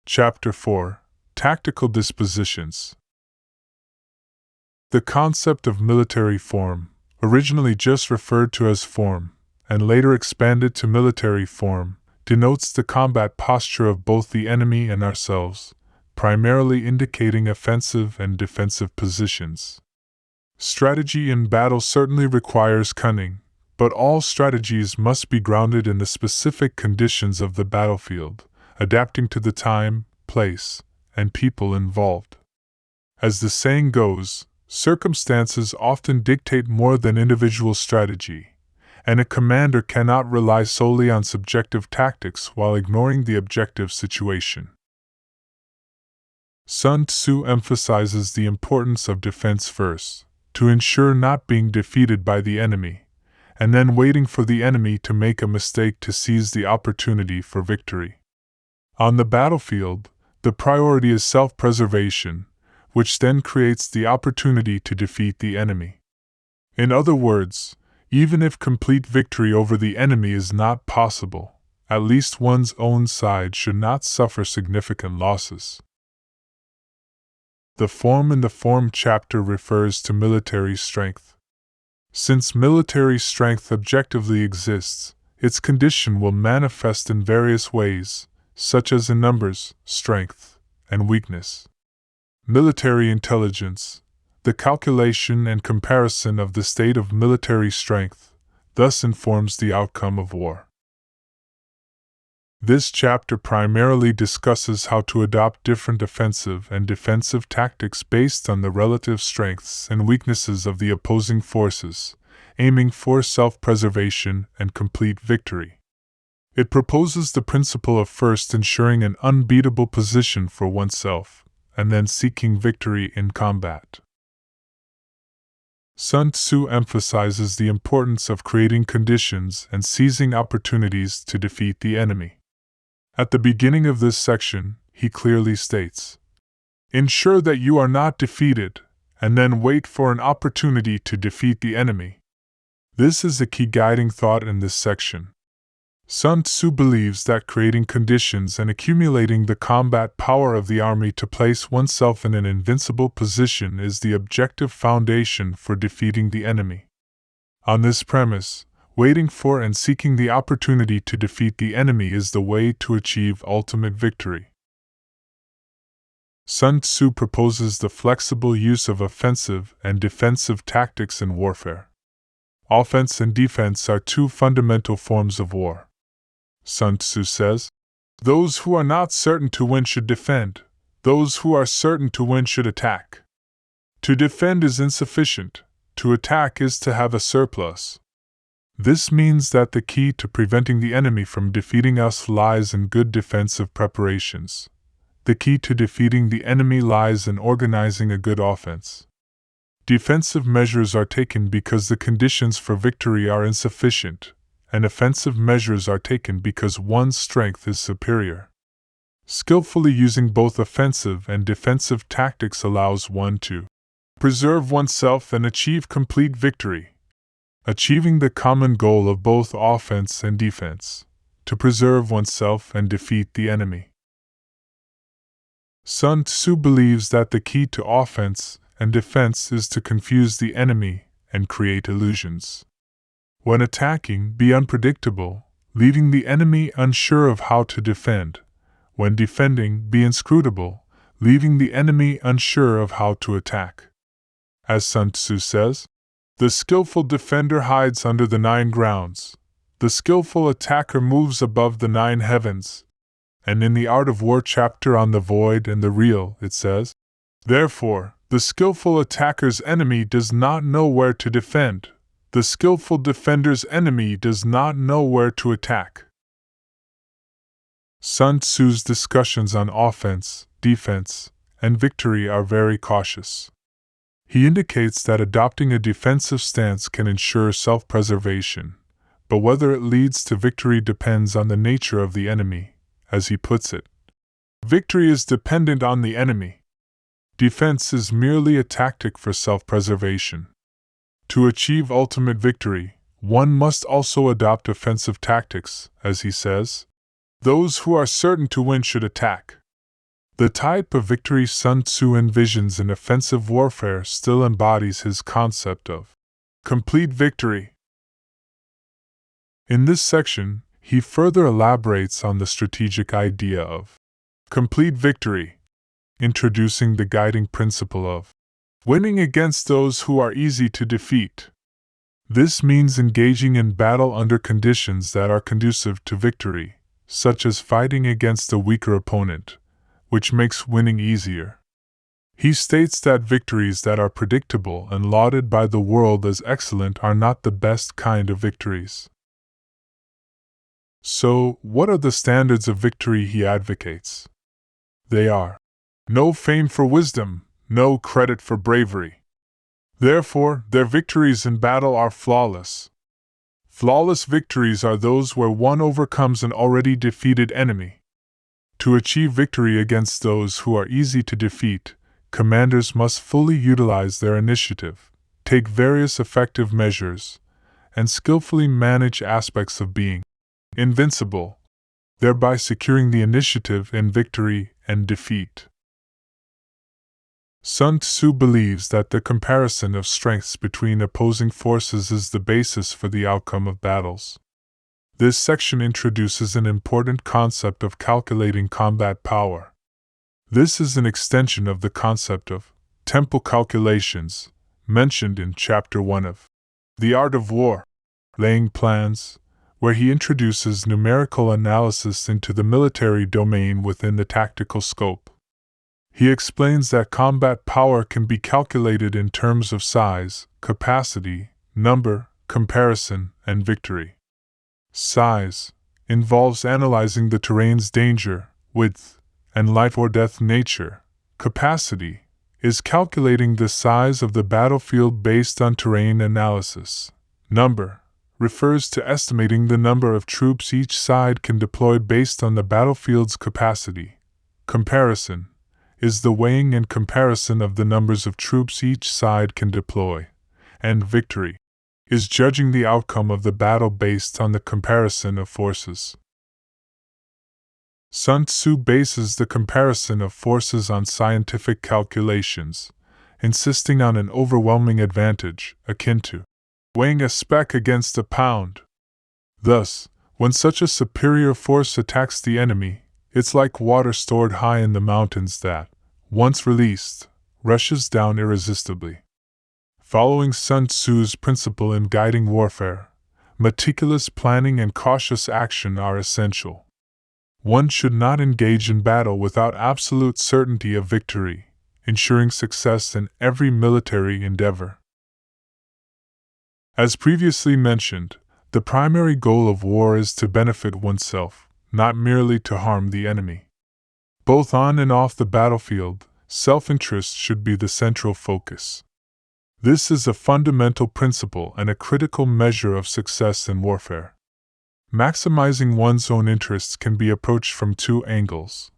Chapter 4: Tactical Dispositions. The concept of military form, originally just referred to as form, and later expanded to military form, denotes the combat posture of both the enemy and ourselves, primarily indicating offensive and defensive positions. Strategy in battle certainly requires cunning, but all strategies must be grounded in the specific conditions of the battlefield, adapting to the time, place, and people involved. As the saying goes, circumstances often dictate more than individual strategy, and a commander cannot rely solely on subjective tactics while ignoring the objective situation. Sun Tzu emphasizes the importance of defense first, to ensure not being defeated by the enemy, and then waiting for the enemy to make a mistake to seize the opportunity for victory. On the battlefield, the priority is self-preservation, which then creates the opportunity to defeat the enemy. In other words, even if complete victory over the enemy is not possible, at least one's own side should not suffer significant losses. The form in the form chapter refers to military strength. Since military strength objectively exists, its condition will manifest in various ways, such as in numbers, strength, and weakness. Military intelligence, the calculation and comparison of the state of military strength, thus informs the outcome of war. This chapter primarily discusses how to adopt different offensive and defensive tactics based on the relative strengths and weaknesses of the opposing forces, aiming for self-preservation and complete victory. It proposes the principle of first ensuring an unbeatable position for oneself, and then seeking victory in combat. Sun Tzu emphasizes the importance of creating conditions and seizing opportunities to defeat the enemy. At the beginning of this section, he clearly states, "Ensure that you are not defeated, and then wait for an opportunity to defeat the enemy." This is the key guiding thought in this section. Sun Tzu believes that creating conditions and accumulating the combat power of the army to place oneself in an invincible position is the objective foundation for defeating the enemy. On this premise, waiting for and seeking the opportunity to defeat the enemy is the way to achieve ultimate victory. Sun Tzu proposes the flexible use of offensive and defensive tactics in warfare. Offense and defense are two fundamental forms of war. Sun Tzu says, "Those who are not certain to win should defend, those who are certain to win should attack. To defend is insufficient, to attack is to have a surplus." This means that the key to preventing the enemy from defeating us lies in good defensive preparations. The key to defeating the enemy lies in organizing a good offense. Defensive measures are taken because the conditions for victory are insufficient, and offensive measures are taken because one's strength is superior. Skillfully using both offensive and defensive tactics allows one to preserve oneself and achieve complete victory, achieving the common goal of both offense and defense, to preserve oneself and defeat the enemy. Sun Tzu believes that the key to offense and defense is to confuse the enemy and create illusions. When attacking, be unpredictable, leaving the enemy unsure of how to defend. When defending, be inscrutable, leaving the enemy unsure of how to attack. As Sun Tzu says, "The skillful defender hides under the 9 grounds. The skillful attacker moves above the 9 heavens." And in the Art of War chapter on the void and the real, it says, "Therefore, the skillful attacker's enemy does not know where to defend. The skillful defender's enemy does not know where to attack." Sun Tzu's discussions on offense, defense, and victory are very cautious. He indicates that adopting a defensive stance can ensure self-preservation, but whether it leads to victory depends on the nature of the enemy, as he puts it. Victory is dependent on the enemy. Defense is merely a tactic for self-preservation. To achieve ultimate victory, one must also adopt offensive tactics, as he says. "Those who are certain to win should attack." The type of victory Sun Tzu envisions in offensive warfare still embodies his concept of complete victory. In this section, he further elaborates on the strategic idea of complete victory, introducing the guiding principle of winning against those who are easy to defeat. This means engaging in battle under conditions that are conducive to victory, such as fighting against a weaker opponent, which makes winning easier. He states that victories that are predictable and lauded by the world as excellent are not the best kind of victories. So, what are the standards of victory he advocates? They are no fame for wisdom, no credit for bravery. Therefore, their victories in battle are flawless. Flawless victories are those where one overcomes an already defeated enemy. To achieve victory against those who are easy to defeat, commanders must fully utilize their initiative, take various effective measures, and skillfully manage aspects of being invincible, thereby securing the initiative in victory and defeat. Sun Tzu believes that the comparison of strengths between opposing forces is the basis for the outcome of battles. This section introduces an important concept of calculating combat power. This is an extension of the concept of tempo calculations, mentioned in Chapter 1 of The Art of War, Laying Plans, where he introduces numerical analysis into the military domain within the tactical scope. He explains that combat power can be calculated in terms of size, capacity, number, comparison, and victory. Size involves analyzing the terrain's danger, width, and life or death nature. Capacity is calculating the size of the battlefield based on terrain analysis. Number refers to estimating the number of troops each side can deploy based on the battlefield's capacity. Comparison is the weighing and comparison of the numbers of troops each side can deploy. And victory is judging the outcome of the battle based on the comparison of forces. Sun Tzu bases the comparison of forces on scientific calculations, insisting on an overwhelming advantage, akin to weighing a speck against a pound. Thus, when such a superior force attacks the enemy, it's like water stored high in the mountains that, once released, rushes down irresistibly. Following Sun Tzu's principle in guiding warfare, meticulous planning and cautious action are essential. One should not engage in battle without absolute certainty of victory, ensuring success in every military endeavor. As previously mentioned, the primary goal of war is to benefit oneself, not merely to harm the enemy. Both on and off the battlefield, self-interest should be the central focus. This is a fundamental principle and a critical measure of success in warfare. Maximizing one's own interests can be approached from two angles: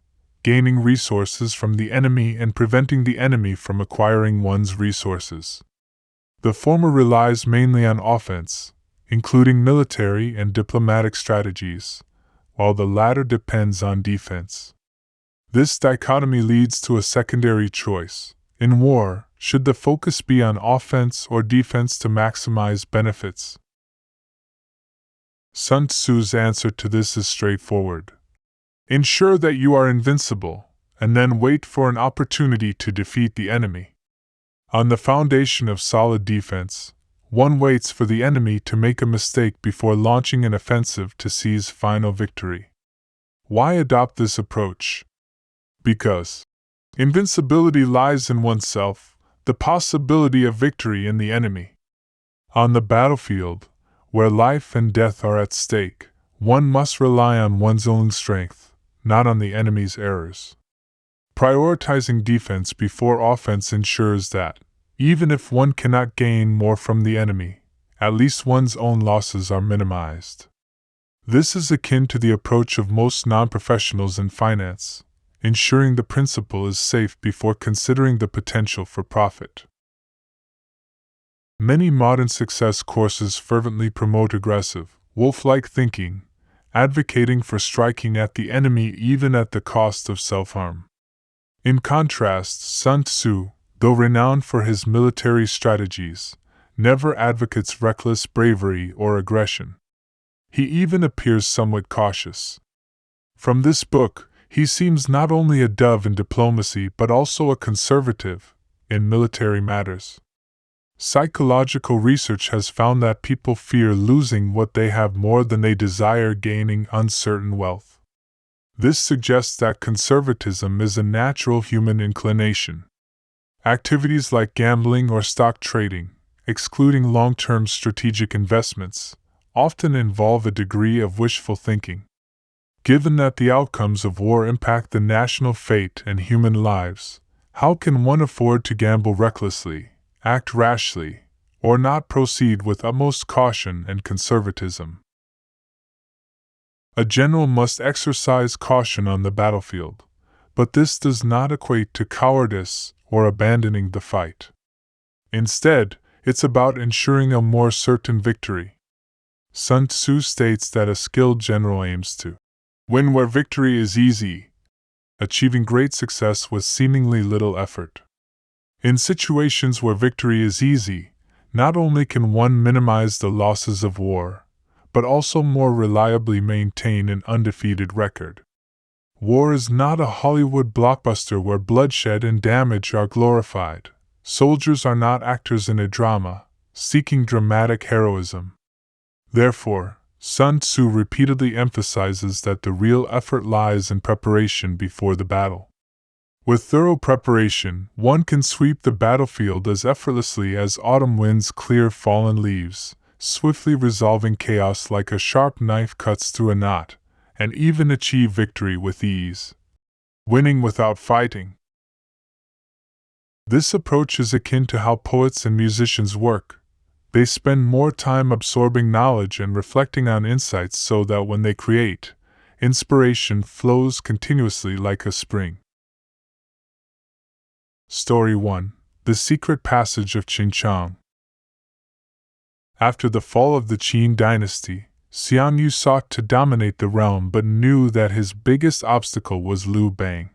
gaining resources from the enemy and preventing the enemy from acquiring one's resources. The former relies mainly on offense, including military and diplomatic strategies, while the latter depends on defense. This dichotomy leads to a secondary choice. In war, should the focus be on offense or defense to maximize benefits? Sun Tzu's answer to this is straightforward. Ensure that you are invincible, and then wait for an opportunity to defeat the enemy. On the foundation of solid defense, one waits for the enemy to make a mistake before launching an offensive to seize final victory. Why adopt this approach? Because invincibility lies in oneself, the possibility of victory in the enemy. On the battlefield, where life and death are at stake, one must rely on one's own strength, not on the enemy's errors. Prioritizing defense before offense ensures that, even if one cannot gain more from the enemy, at least one's own losses are minimized. This is akin to the approach of most non-professionals in finance, ensuring the principle is safe before considering the potential for profit. Many modern success courses fervently promote aggressive, wolf-like thinking, advocating for striking at the enemy even at the cost of self-harm. In contrast, Sun Tzu, though renowned for his military strategies, never advocates reckless bravery or aggression. He even appears somewhat cautious. From this book, he seems not only a dove in diplomacy but also a conservative in military matters. Psychological research has found that people fear losing what they have more than they desire gaining uncertain wealth. This suggests that conservatism is a natural human inclination. Activities like gambling or stock trading, excluding long-term strategic investments, often involve a degree of wishful thinking. Given that the outcomes of war impact the national fate and human lives, how can one afford to gamble recklessly, act rashly, or not proceed with utmost caution and conservatism? A general must exercise caution on the battlefield, but this does not equate to cowardice or abandoning the fight. Instead, it's about ensuring a more certain victory. Sun Tzu states that a skilled general aims to win where victory is easy, achieving great success with seemingly little effort. In situations where victory is easy, not only can one minimize the losses of war, but also more reliably maintain an undefeated record. War is not a Hollywood blockbuster where bloodshed and damage are glorified. Soldiers are not actors in a drama, seeking dramatic heroism. Therefore, Sun Tzu repeatedly emphasizes that the real effort lies in preparation before the battle. With thorough preparation, one can sweep the battlefield as effortlessly as autumn winds clear fallen leaves, swiftly resolving chaos like a sharp knife cuts through a knot, and even achieve victory with ease. Winning without fighting. This approach is akin to how poets and musicians work. They spend more time absorbing knowledge and reflecting on insights so that when they create, inspiration flows continuously like a spring. Story 1: The Secret Passage of Chang. After the fall of the Qin dynasty, Xiang Yu sought to dominate the realm but knew that his biggest obstacle was Liu Bang.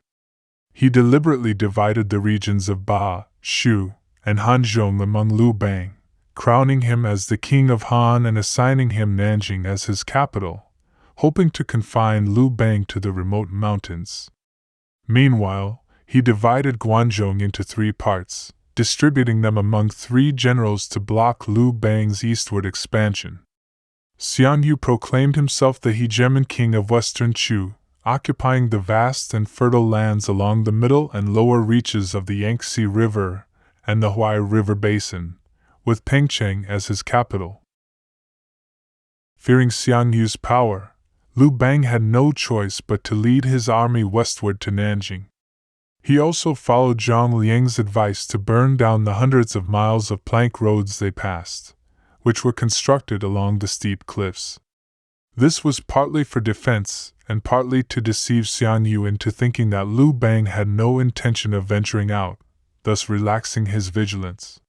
He deliberately divided the regions of Ba, Shu, and Hanzhong among Liu Bang, crowning him as the king of Han and assigning him Nanjing as his capital, hoping to confine Liu Bang to the remote mountains. Meanwhile, he divided Guanzhong into 3 parts, distributing them among 3 generals to block Liu Bang's eastward expansion. Xiang Yu proclaimed himself the hegemon king of Western Chu, occupying the vast and fertile lands along the middle and lower reaches of the Yangtze River and the Huai River basin, with Pengcheng as his capital. Fearing Xiang Yu's power, Liu Bang had no choice but to lead his army westward to Nanjing. He also followed Zhang Liang's advice to burn down the hundreds of miles of plank roads they passed, which were constructed along the steep cliffs. This was partly for defense and partly to deceive Xiang Yu into thinking that Liu Bang had no intention of venturing out, thus relaxing his vigilance.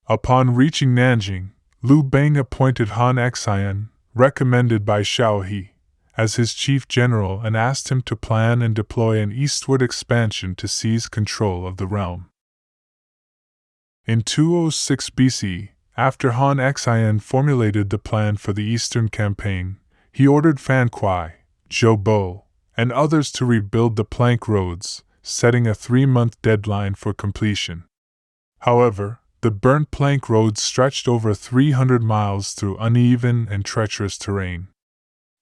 Upon reaching Nanjing, Liu Bang appointed Han Xian, recommended by Xiao He, as his chief general and asked him to plan and deploy an eastward expansion to seize control of the realm. In 206 BC, after Han Xian formulated the plan for the eastern campaign, he ordered Fan Kuai, Zhou Bo, and others to rebuild the plank roads, setting a 3-month deadline for completion. However, the burnt plank roads stretched over 300 miles through uneven and treacherous terrain.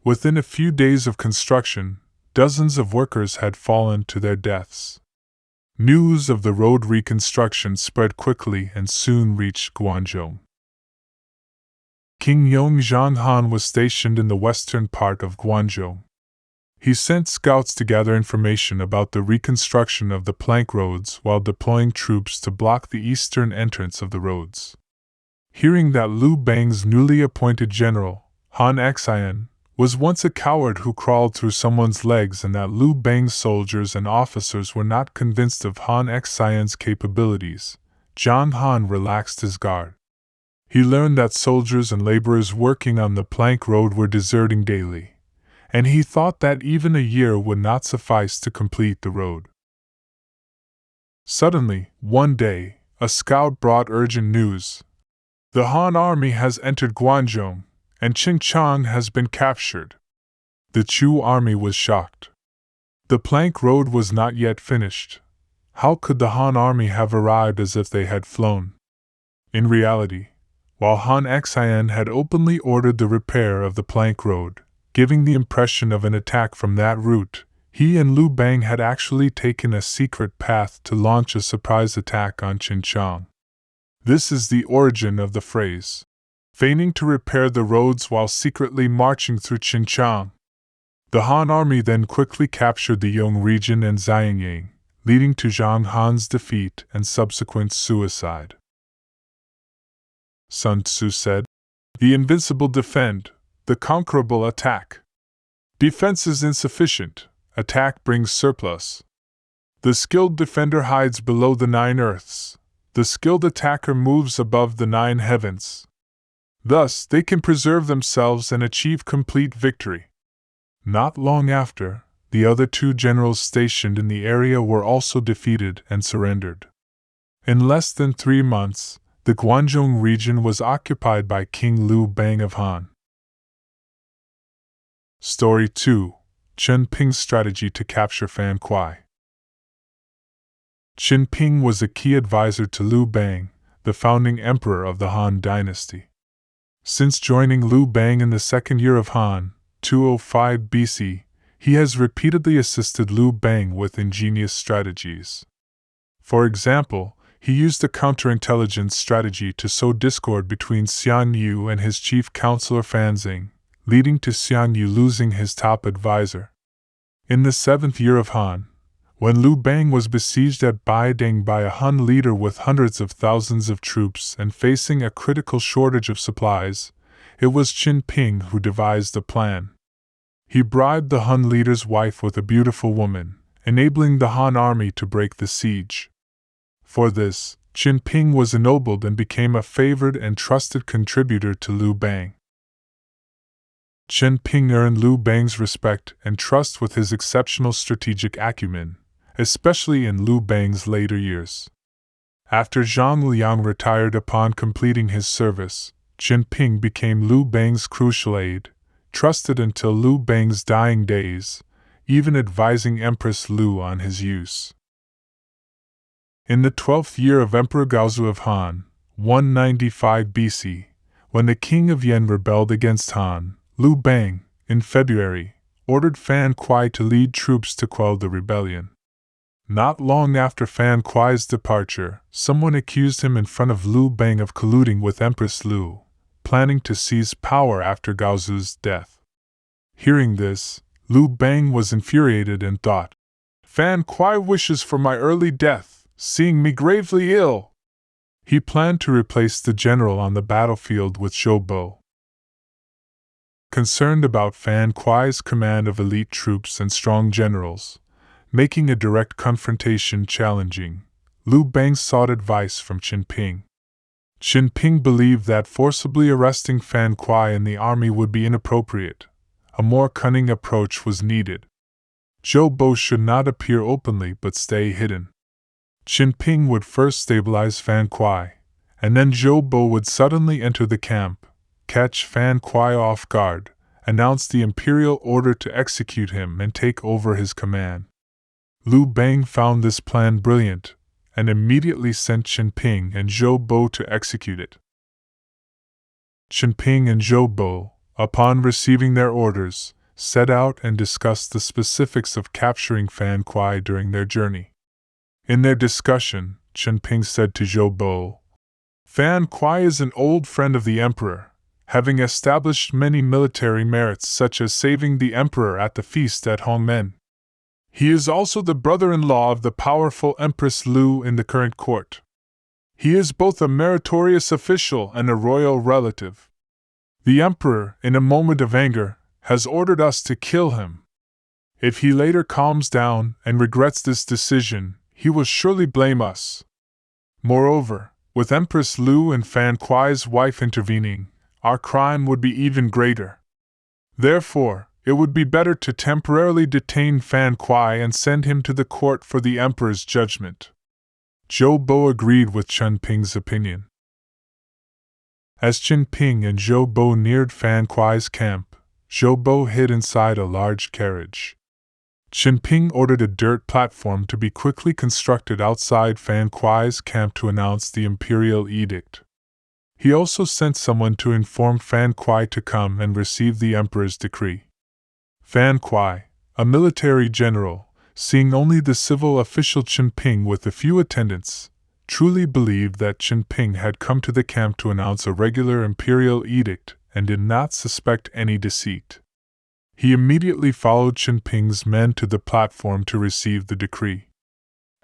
Within a few days of construction, dozens of workers had fallen to their deaths. News of the road reconstruction spread quickly and soon reached Guangzhou. King Yongzhang Han was stationed in the western part of Guangzhou. He sent scouts to gather information about the reconstruction of the plank roads while deploying troops to block the eastern entrance of the roads. Hearing that Liu Bang's newly appointed general, Han Xian, was once a coward who crawled through someone's legs and that Liu Bang's soldiers and officers were not convinced of Han Xian's capabilities, Zhang Han relaxed his guard. He learned that soldiers and laborers working on the plank road were deserting daily, and he thought that even a year would not suffice to complete the road. Suddenly, one day, a scout brought urgent news. The Han army has entered Guangzhou, and Chang has been captured. The Chu army was shocked. The plank road was not yet finished. How could the Han army have arrived as if they had flown? In reality, while Han Xin had openly ordered the repair of the plank road, giving the impression of an attack from that route, he and Liu Bang had actually taken a secret path to launch a surprise attack on Chang. This is the origin of the phrase, feigning to repair the roads while secretly marching through Chang. The Han army then quickly captured the Yong region and Xiangyang, leading to Zhang Han's defeat and subsequent suicide. Sun Tzu said, "The invincible defend, the conquerable attack. Defense is insufficient, attack brings surplus. The skilled defender hides below the 9 earths, the skilled attacker moves above the 9 heavens. Thus they can preserve themselves and achieve complete victory." Not long after, the other 2 generals stationed in the area were also defeated and surrendered. In less than 3 months, the Guangzhou region was occupied by King Liu Bang of Han. Story 2: Chen Ping's strategy to capture Fan Kuai. Chen Ping was a key advisor to Liu Bang, the founding emperor of the Han dynasty. Since joining Liu Bang in the 2nd year of Han, 205 BC, he has repeatedly assisted Liu Bang with ingenious strategies. For example, he used a counterintelligence strategy to sow discord between Xiang Yu and his chief counselor Fan Xing, leading to Xiang Yu losing his top advisor. In the 7th year of Han, when Liu Bang was besieged at Baiding by a Han leader with hundreds of thousands of troops and facing a critical shortage of supplies, it was Chen Ping who devised the plan. He bribed the Han leader's wife with a beautiful woman, enabling the Han army to break the siege. For this, Chen Ping was ennobled and became a favored and trusted contributor to Liu Bang. Chen Ping earned Liu Bang's respect and trust with his exceptional strategic acumen, especially in Liu Bang's later years. After Zhang Liang retired upon completing his service, Chen Ping became Liu Bang's crucial aide, trusted until Liu Bang's dying days, even advising Empress Liu on his use. In the 12th year of Emperor Gaozu of Han, 195 BC, when the king of Yan rebelled against Han, Liu Bang, in February, ordered Fan Kuai to lead troops to quell the rebellion. Not long after Fan Kuai's departure, someone accused him in front of Liu Bang of colluding with Empress Liu, planning to seize power after Gaozu's death. Hearing this, Liu Bang was infuriated and thought, "Fan Kuai wishes for my early death, seeing me gravely ill." He planned to replace the general on the battlefield with Zhou Bo. Concerned about Fan Kuai's command of elite troops and strong generals, making a direct confrontation challenging, Liu Bang sought advice from Chen Ping. Chen Ping believed that forcibly arresting Fan Kuai in the army would be inappropriate. A more cunning approach was needed. Zhou Bo should not appear openly but stay hidden. Chen Ping would first stabilize Fan Kuai, and then Zhou Bo would suddenly enter the camp, catch Fan Kuai off guard, announce the imperial order to execute him and take over his command. Liu Bang found this plan brilliant, and immediately sent Chen Ping and Zhou Bo to execute it. Chen Ping and Zhou Bo, upon receiving their orders, set out and discussed the specifics of capturing Fan Kuai during their journey. In their discussion, Chen Ping said to Zhou Bo, "Fan Kuai is an old friend of the emperor, having established many military merits such as saving the emperor at the feast at Hongmen. He is also the brother-in-law of the powerful Empress Liu in the current court. He is both a meritorious official and a royal relative. The emperor, in a moment of anger, has ordered us to kill him. If he later calms down and regrets this decision, he will surely blame us. Moreover, with Empress Liu and Fan Kuai's wife intervening, our crime would be even greater. Therefore, it would be better to temporarily detain Fan Kuai and send him to the court for the emperor's judgment." Zhou Bo agreed with Chen Ping's opinion. As Chen Ping and Zhou Bo neared Fan Kuai's camp, Zhou Bo hid inside a large carriage. Chen Ping ordered a dirt platform to be quickly constructed outside Fan Kuai's camp to announce the imperial edict. He also sent someone to inform Fan Kuai to come and receive the emperor's decree. Fan Kuai, a military general, seeing only the civil official Chen Ping with a few attendants, truly believed that Chen Ping had come to the camp to announce a regular imperial edict and did not suspect any deceit. He immediately followed Chen Ping's men to the platform to receive the decree.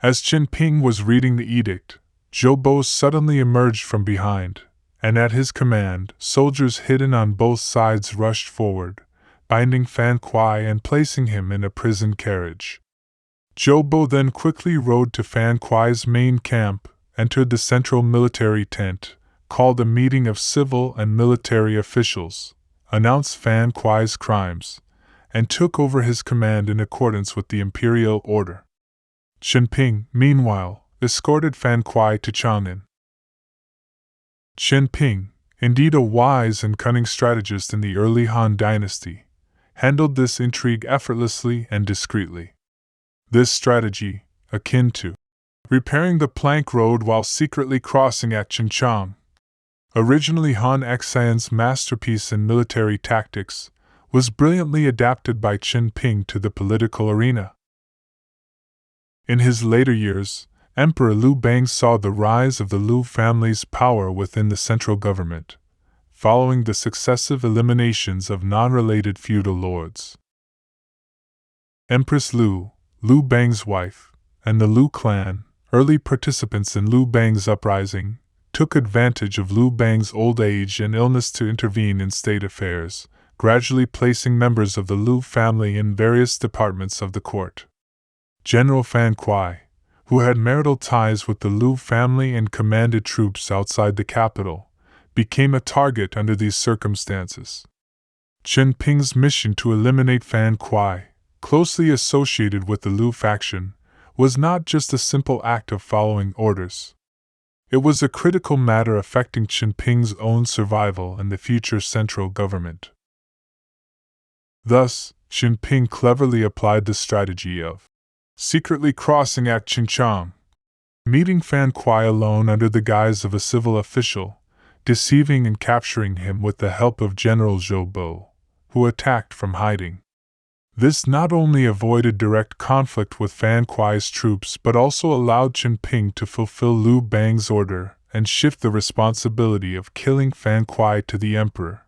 As Chen Ping was reading the edict, Zhou Bo suddenly emerged from behind, and at his command, soldiers hidden on both sides rushed forward, binding Fan Kuai and placing him in a prison carriage. Zhou Bo then quickly rode to Fan Kuai's main camp, entered the central military tent, called a meeting of civil and military officials, announced Fan Kuai's crimes, and took over his command in accordance with the imperial order. Chen Ping, meanwhile, escorted Fan Kuai to Chang. Chen Ping, indeed a wise and cunning strategist in the early Han dynasty, handled this intrigue effortlessly and discreetly. This strategy, akin to repairing the plank road while secretly crossing at Chinchang, originally Han Xian's masterpiece in military tactics, was brilliantly adapted by Chen Ping to the political arena. In his later years, Emperor Liu Bang saw the rise of the Liu family's power within the central government, following the successive eliminations of non-related feudal lords. Empress Liu, Liu Bang's wife, and the Liu clan, early participants in Liu Bang's uprising, took advantage of Liu Bang's old age and illness to intervene in state affairs, gradually placing members of the Liu family in various departments of the court. General Fan Kuai, who had marital ties with the Liu family and commanded troops outside the capital, became a target under these circumstances. Chen Ping's mission to eliminate Fan Kuai, closely associated with the Liu faction, was not just a simple act of following orders. It was a critical matter affecting Chen Ping's own survival and the future central government. Thus, Chen Ping cleverly applied the strategy of secretly crossing at Chinchang, meeting Fan Kuai alone under the guise of a civil official, deceiving and capturing him with the help of General Zhou Bo, who attacked from hiding. This not only avoided direct conflict with Fan Kuai's troops but also allowed Chen Ping to fulfill Liu Bang's order and shift the responsibility of killing Fan Kuai to the emperor,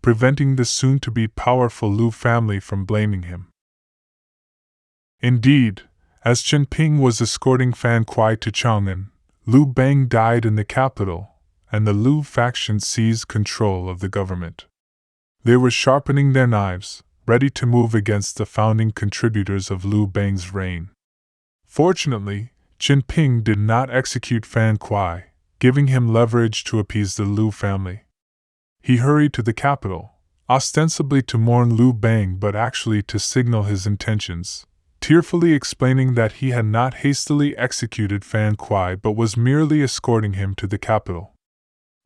preventing the soon-to-be powerful Liu family from blaming him. Indeed, as Chen Ping was escorting Fan Kuai to Chang'an, Liu Bang died in the capital, and the Liu faction seized control of the government. They were sharpening their knives, ready to move against the founding contributors of Liu Bang's reign. Fortunately, Chen Ping did not execute Fan Kuai, giving him leverage to appease the Liu family. He hurried to the capital, ostensibly to mourn Liu Bang but actually to signal his intentions, tearfully explaining that he had not hastily executed Fan Kuai but was merely escorting him to the capital.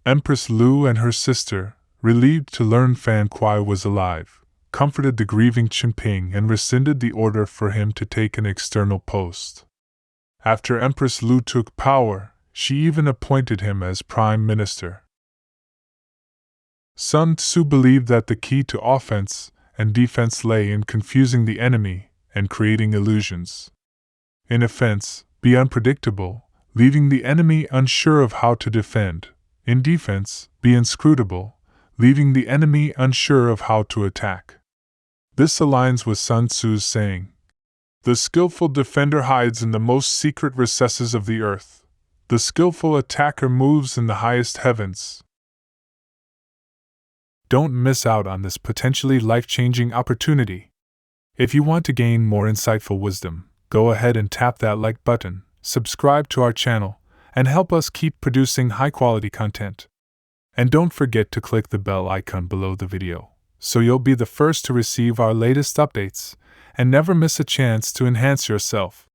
Empress Liu and her sister, relieved to learn Fan Kuai was alive, comforted the grieving Chen Ping and rescinded the order for him to take an external post. After Empress Liu took power, she even appointed him as prime minister. Sun Tzu believed that the key to offense and defense lay in confusing the enemy and creating illusions. In offense, be unpredictable, leaving the enemy unsure of how to defend. In defense, be inscrutable, leaving the enemy unsure of how to attack. This aligns with Sun Tzu's saying, "The skillful defender hides in the most secret recesses of the earth. The skillful attacker moves in the highest heavens." Don't miss out on this potentially life-changing opportunity. If you want to gain more insightful wisdom, go ahead and tap that like button, subscribe to our channel, and help us keep producing high-quality content. And don't forget to click the bell icon below the video, so you'll be the first to receive our latest updates and never miss a chance to enhance yourself.